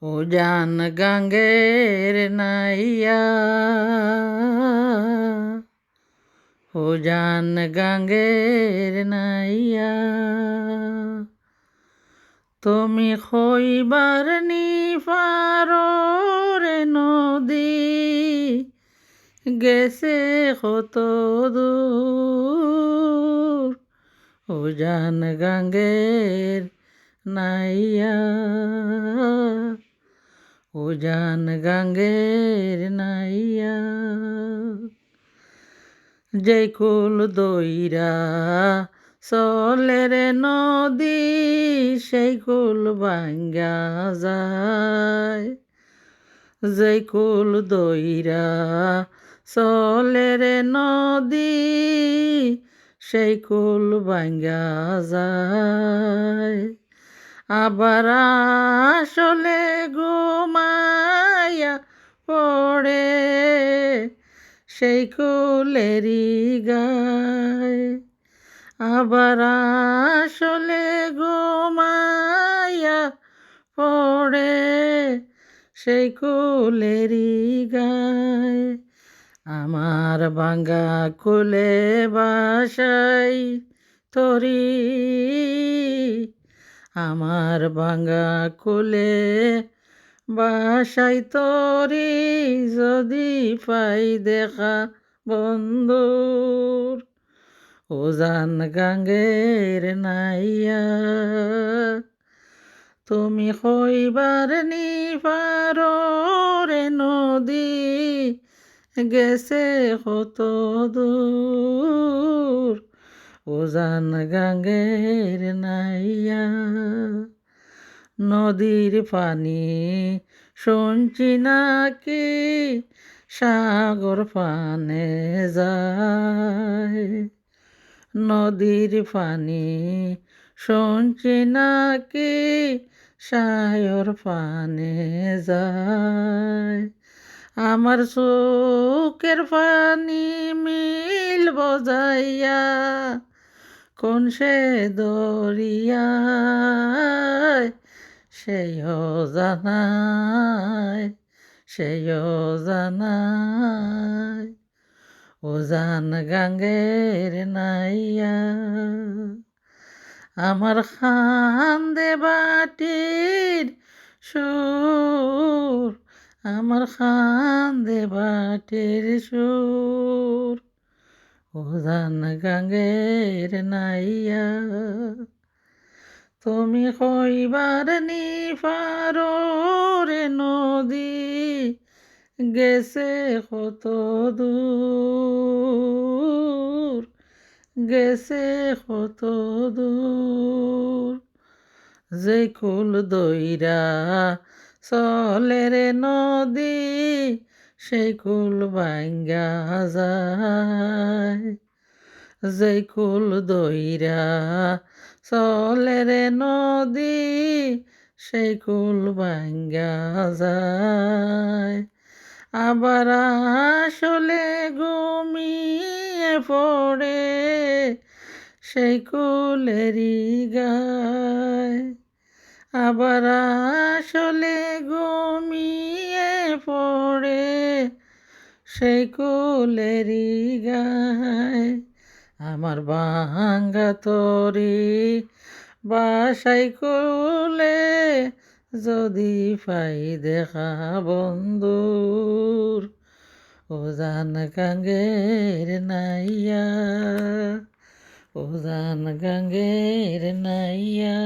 ও জান গাঙ্গের নাইয়া, ও জান গাঙ্গের নাইয়া, তুমি হইবার নি পারো রে নদী, গেছে কত দূর। ও জান গাঙ্গের নাইয়া, ও জান গাঙ্গের নাইয়া, যেই কুল দইরা চলে রে নদী, সেই কুল ভাঙ্গা যায়। যেই কুল দইরা চলে রে নদী, সেই কুল ভাঙ্গা যায়। আবার আসলে ঘুমাইয়া পড়ে সেই কুলেরই গায়। আবার আসলে ঘুমাইয়া পড়ে সেই কুলেরই গায়। আমার ভাঙ্গা কুলে বাসাই তরি, আমার ভাঙ্গা কুলে বাসাই তরি, যদি পাই দেখা বন্ধুর। ও জান গাঙ্গের নাইয়া, তুমি হইবার নি পারো রে নদী, গেছে কত দূর। ও জান গাঙ্গের নাইয়া, নদীর পানি শুনছি নাকি সাগর পানে যায়। নদীর পানি শুনছি নাকি সাগর পানে যায়। আমার চোখের পানি মিল বজাইয়া কোন সে দরিয়ায়, সেই জানায়, সেই জানায়। ও জান গাঙ্গের নাইয়া, আমার খান্দে বাটির সুর, আমার খান্দে বাটির সুর। ও জান গাঙ্গের নাইয়া, তুমি হইবার নি পারো রে নদী, গেছে কত দূর, গেছে কত দূর। যেই কুল দইরা চলে রে নদী, সেই কুল ভাঙ্গা যায়। যেই কুল দইরা চলে রে নদী, সেই কুল ভাঙ্গা যায়। আবার আসলে ঘুমিয়ে পড়ে সেই কুলেরই গায়। আবার আসলে ঘুমিয়ে পড়ে সেই কুলেরই গায়। আমার ভাঙ্গা তরি বাসাই কুলে, যদি পাই দেখা বন্ধুর। ও জান গাঙ্গের নাইয়া, ও জান গাঙ্গের নাইয়া।